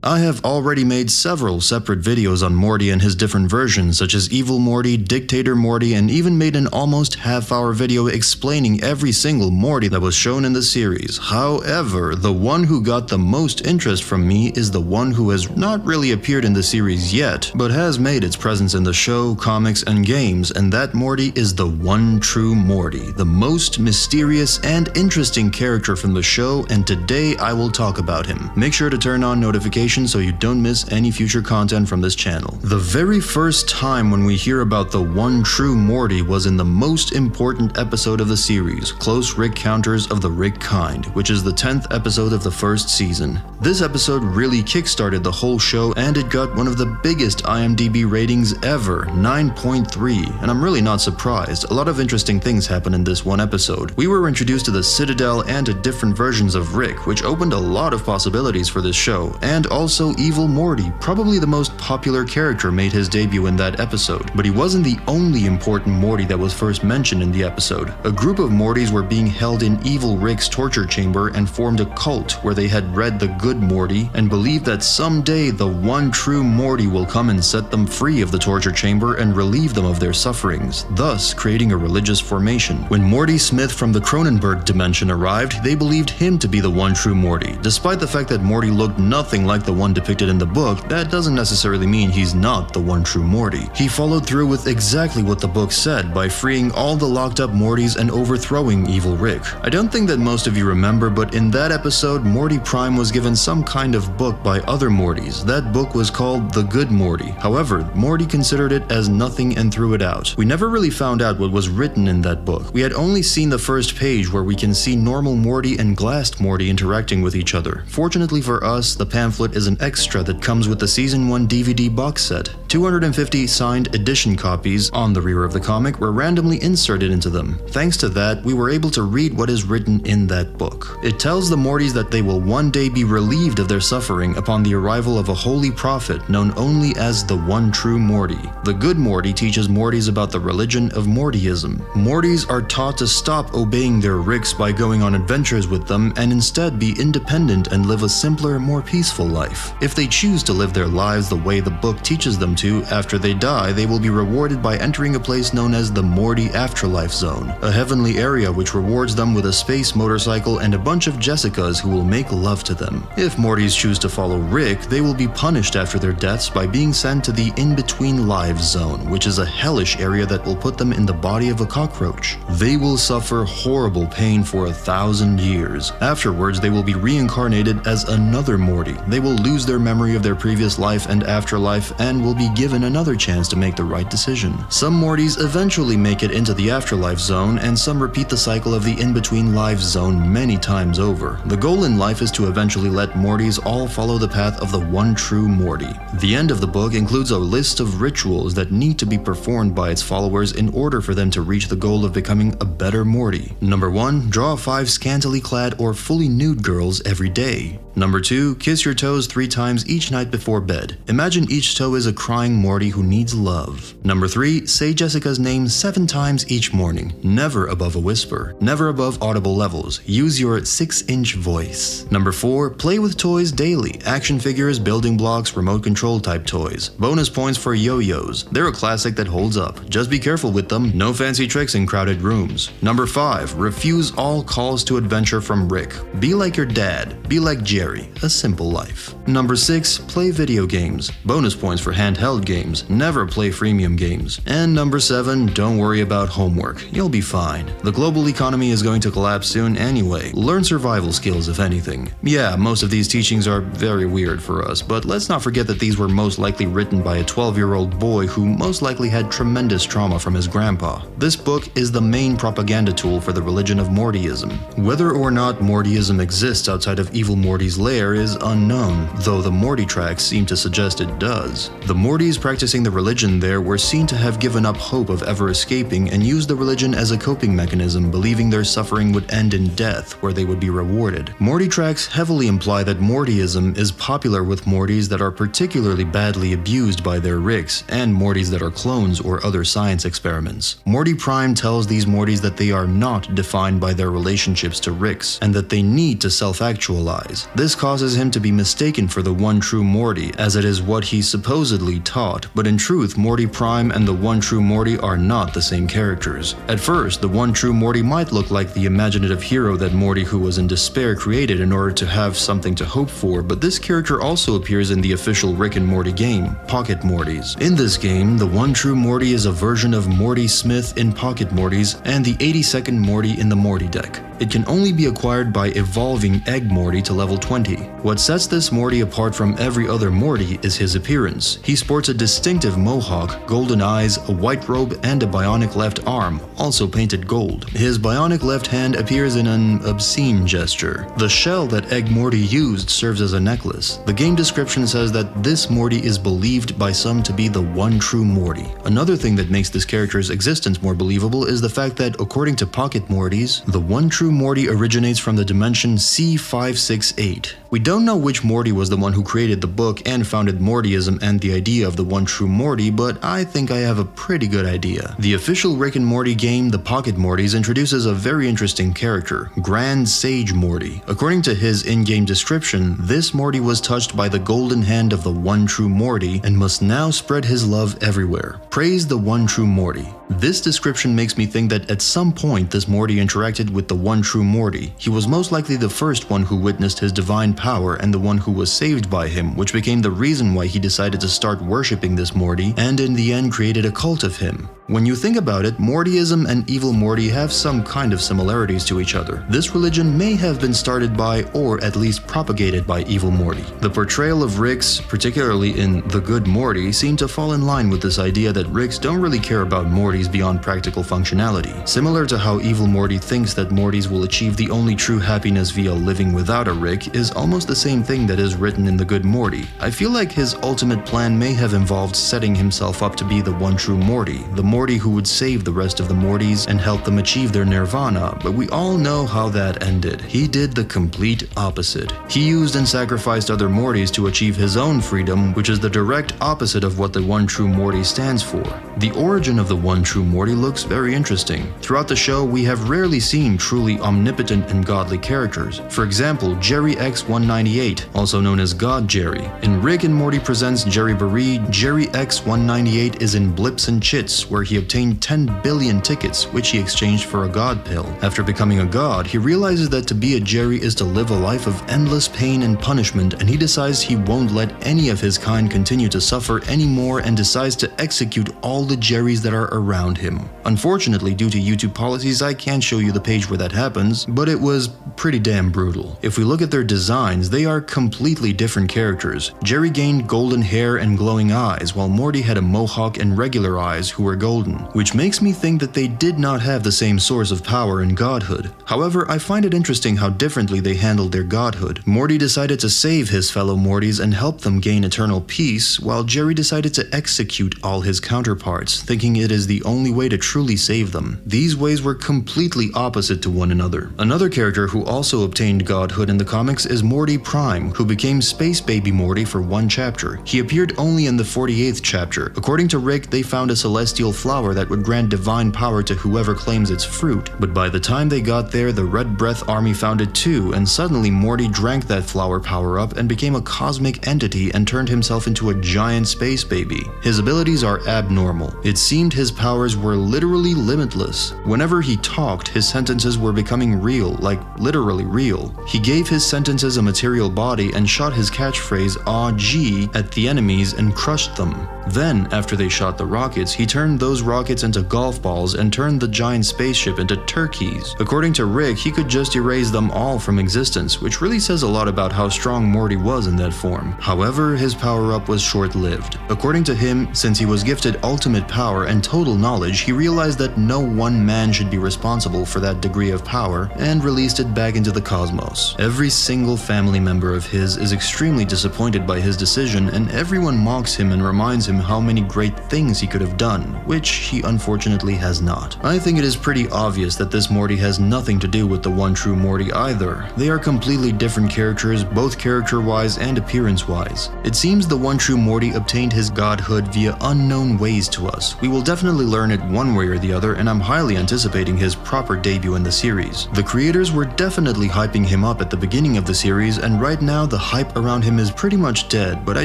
I have already made several separate videos on Morty and his different versions, such as Evil Morty, Dictator Morty, and even made an almost half-hour video explaining every single Morty that was shown in the series. However, the one who got the most interest from me is the one who has not really appeared in the series yet, but has made its presence in the show, comics, and games, and that Morty is the One True Morty, the most mysterious and interesting character from the show, and today I will talk about him. Make sure to turn on notifications so you don't miss any future content from this channel. The very first time when we hear about the One True Morty was in the most important episode of the series, Close Rick Counters of the Rick Kind, which is the 10th episode of the first season. This episode really kickstarted the whole show, and it got one of the biggest IMDb ratings ever, 9.3, and I'm really not surprised. A lot of interesting things happen in this one episode. We were introduced to the Citadel and to different versions of Rick, which opened a lot of possibilities for this show, and also Evil Morty, probably the most popular character, made his debut in that episode. But he wasn't the only important Morty that was first mentioned in the episode. A group of Mortys were being held in Evil Rick's torture chamber and formed a cult where they had read the Good Morty and believed that someday the One True Morty will come and set them free of the torture chamber and relieve them of their sufferings, thus creating a religious formation. When Morty Smith from the Cronenberg dimension arrived, they believed him to be the One True Morty. Despite the fact that Morty looked nothing like the one depicted in the book, that doesn't necessarily mean he's not the One True Morty. He followed through with exactly what the book said by freeing all the locked up Mortys and overthrowing Evil Rick. I don't think that most of you remember, but in that episode, Morty Prime was given some kind of book by other Mortys. That book was called The Good Morty. However, Morty considered it as nothing and threw it out. We never really found out what was written in that book. We had only seen the first page where we can see normal Morty and glassed Morty interacting with each other. Fortunately for us, the pamphlet is an extra that comes with the Season 1 DVD box set. 250 signed edition copies on the rear of the comic were randomly inserted into them. Thanks to that, we were able to read what is written in that book. It tells the Mortys that they will one day be relieved of their suffering upon the arrival of a holy prophet known only as the One True Morty. The Good Morty teaches Mortys about the religion of Mortyism. Mortys are taught to stop obeying their Ricks by going on adventures with them and instead be independent and live a simpler, more peaceful life. If they choose to live their lives the way the book teaches them to, after they die, they will be rewarded by entering a place known as the Morty Afterlife Zone, a heavenly area which rewards them with a space motorcycle and a bunch of Jessicas who will make love to them. If Mortys choose to follow Rick, they will be punished after their deaths by being sent to the In-Between Lives Zone, which is a hellish area that will put them in the body of a cockroach. They will suffer horrible pain for 1,000 years. Afterwards, they will be reincarnated as another Morty. They will lose their memory of their previous life and afterlife and will be given another chance to make the right decision. Some Mortys eventually make it into the Afterlife Zone, and some repeat the cycle of the In-Between Lives Zone many times over. The goal in life is to eventually let Mortys all follow the path of the One True Morty. The end of the book includes a list of rituals that need to be performed by its followers in order for them to reach the goal of becoming a better Morty. Number 1. Draw 5 scantily clad or fully nude girls every day. Number 2. Kiss your toes 3 times each night before bed. Imagine each toe is a crying Morty who needs love. Number 3. Say Jessica's name 7 times each morning. Never above a whisper. Never above audible levels. Use your 6-inch voice. Number 4. Play with toys daily. Action figures, building blocks, remote control type toys. Bonus points for yo-yos. They're a classic that holds up. Just be careful with them. No fancy tricks in crowded rooms. Number 5. Refuse all calls to adventure from Rick. Be like your dad. Be like Jerry. A simple life. Number 6. Play video games. Bonus points for handheld games. Never play freemium games. And number 7. Don't worry about homework. You'll be fine. The global economy is going to collapse soon anyway. Learn survival skills if anything. Yeah, most of these teachings are very weird for us, but let's not forget that these were most likely written by a 12-year-old boy who most likely had tremendous trauma from his grandpa. This book is the main propaganda tool for the religion of Mortyism. Whether or not Mortyism exists outside of Evil Morty's lair is unknown, though the Morty tracks seem to suggest it does. The Mortys practicing the religion there were seen to have given up hope of ever escaping and used the religion as a coping mechanism, believing their suffering would end in death, where they would be rewarded. Morty tracks heavily imply that Mortyism is popular with Mortys that are particularly badly abused by their Ricks, and Mortys that are clones or other science experiments. Morty Prime tells these Mortys that they are not defined by their relationships to Ricks, and that they need to self-actualize. This causes him to be mistaken for the One True Morty, as it is what he supposedly taught, but in truth, Morty Prime and the One True Morty are not the same characters. At first, the One True Morty might look like the imaginative hero that Morty, who was in despair, created in order to have something to hope for, but this character also appears in the official Rick and Morty game, Pocket Mortys. In this game, the One True Morty is a version of Morty Smith in Pocket Mortys and the 82nd Morty in the Morty deck. It can only be acquired by evolving Egg Morty to level 20. What sets this Morty apart from every other Morty is his appearance. He sports a distinctive mohawk, golden eyes, a white robe, and a bionic left arm, also painted gold. His bionic left hand appears in an obscene gesture. The shell that Egg Morty used serves as a necklace. The game description says that this Morty is believed by some to be the One True Morty. Another thing that makes this character's existence more believable is the fact that, according to Pocket Mortys, the One True Morty originates from the dimension C568. We don't know which Morty was the one who created the book and founded Mortyism and the idea of the One True Morty, but I think I have a pretty good idea. The official Rick and Morty game, the Pocket Mortys, introduces a very interesting character, Grand Sage Morty. According to his in-game description, this Morty was touched by the golden hand of the One True Morty and must now spread his love everywhere. Praise the One True Morty. This description makes me think that at some point this Morty interacted with the One True Morty. He was most likely the first one who witnessed his divine power and the one who was saved by him, which became the reason why he decided to start worshipping this Morty and in the end created a cult of him. When you think about it, Mortyism and Evil Morty have some kind of similarities to each other. This religion may have been started by, or at least propagated by, Evil Morty. The portrayal of Ricks, particularly in The Good Morty, seem to fall in line with this idea that Ricks don't really care about Mortys beyond practical functionality. Similar to how Evil Morty thinks that Mortys will achieve the only true happiness via living without a Rick is almost the same thing that is written in The Good Morty. I feel like his ultimate plan may have involved setting himself up to be the One True Morty, the Morty who would save the rest of the Mortys and help them achieve their nirvana, but we all know how that ended. He did the complete opposite. He used and sacrificed other Mortys to achieve his own freedom, which is the direct opposite of what the One True Morty stands for. The origin of the One True Morty looks very interesting. Throughout the show, we have rarely seen truly omnipotent and godly characters. For example, Jerry X198, also known as God Jerry. In Rick and Morty Presents Jerry Baree, Jerry X198 is in Blips and Chits, where he obtained 10 billion tickets, which he exchanged for a god pill. After becoming a god, he realizes that to be a Jerry is to live a life of endless pain and punishment, and he decides he won't let any of his kind continue to suffer anymore and decides to execute all the Jerrys that are around him. Unfortunately, due to YouTube policies, I can't show you the page where that happens, but it was pretty damn brutal. If we look at their designs, they are completely different characters. Jerry gained golden hair and glowing eyes, while Morty had a mohawk and regular eyes who were golden, which makes me think that they did not have the same source of power and godhood. However, I find it interesting how differently they handled their godhood. Morty decided to save his fellow Mortys and help them gain eternal peace, while Jerry decided to execute all his counterparts, thinking it is the only way to truly save them. These ways were completely opposite to one another. Another character who also obtained godhood in the comics is Morty Prime, who became Space Baby Morty for one chapter. He appeared only in the 48th chapter. According to Rick, they found a celestial flower that would grant divine power to whoever claims its fruit, but by the time they got there, the Red Breath Army found it too, and suddenly Morty drank that flower power up and became a cosmic entity and turned himself into a giant space baby. His abilities are abnormal. It seemed his powers were literally limitless. Whenever he talked, his sentences were becoming real, like literally real. He gave his sentences a material body and shot his catchphrase "Aw gee" at the enemies and crushed them. Then, after they shot the rockets, he turned those rockets into golf balls and turned the giant spaceship into turkeys. According to Rick, he could just erase them all from existence, which really says a lot about how strong Morty was in that form. However, his power-up was short-lived. According to him, since he was gifted ultimate power and total knowledge, he realized that no one man should be responsible for that degree of power and released it back into the cosmos. Every single family member of his is extremely disappointed by his decision, and everyone mocks him and reminds him how many great things he could have done, which he unfortunately has not. I think it is pretty obvious that this Morty has nothing to do with the One True Morty either. They are completely different characters, both character-wise and appearance-wise. It seems the One True Morty obtained his godhood via unknown ways to us. We will definitely learn it one way or the other, and I'm highly anticipating his proper debut in the series. series. The creators were definitely hyping him up at the beginning of the series, and right now the hype around him is pretty much dead, but I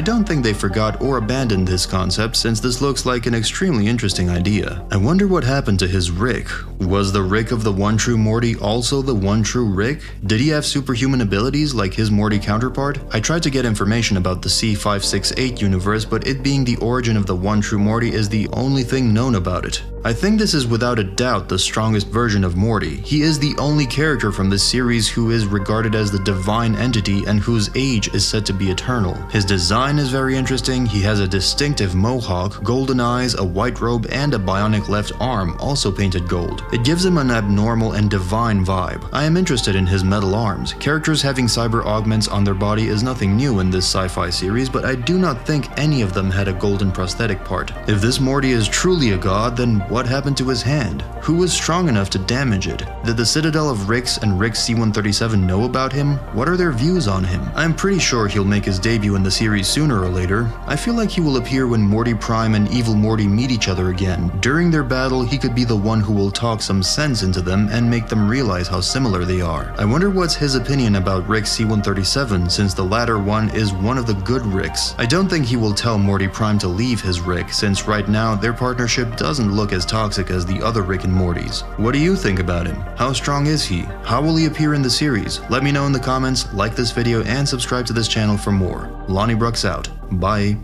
don't think they forgot or abandoned this concept since this looks like an extremely interesting idea. I wonder what happened to his Rick. Was the Rick of the One True Morty also the One True Rick? Did he have superhuman abilities like his Morty counterpart? I tried to get information about the C568 universe, but it being the origin of the One True Morty is the only thing known about it. I think this is without a doubt the strongest version of Morty. He is the only character from this series who is regarded as the divine entity and whose age is said to be eternal. His design is very interesting. He has a distinctive mohawk, golden eyes, a white robe, and a bionic left arm, also painted gold. It gives him an abnormal and divine vibe. I am interested in his metal arms. Characters having cyber augments on their body is nothing new in this sci-fi series, but I do not think any of them had a golden prosthetic part. If this Morty is truly a god, then what happened to his hand? Who was strong enough to damage it? Did the Citadel of Ricks and Rick C137 know about him? What are their views on him? I'm pretty sure he'll make his debut in the series sooner or later. I feel like he will appear when Morty Prime and Evil Morty meet each other again. During their battle, he could be the one who will talk some sense into them and make them realize how similar they are. I wonder what's his opinion about Rick C137, since the latter one is one of the good Ricks. I don't think he will tell Morty Prime to leave his Rick, since right now their partnership doesn't look as toxic as the other Rick and Mortys. What do you think about him? How strong is he? How will he appear in the series? Let me know in the comments, like this video, and subscribe to this channel for more. Lonnie Brooks out. Bye.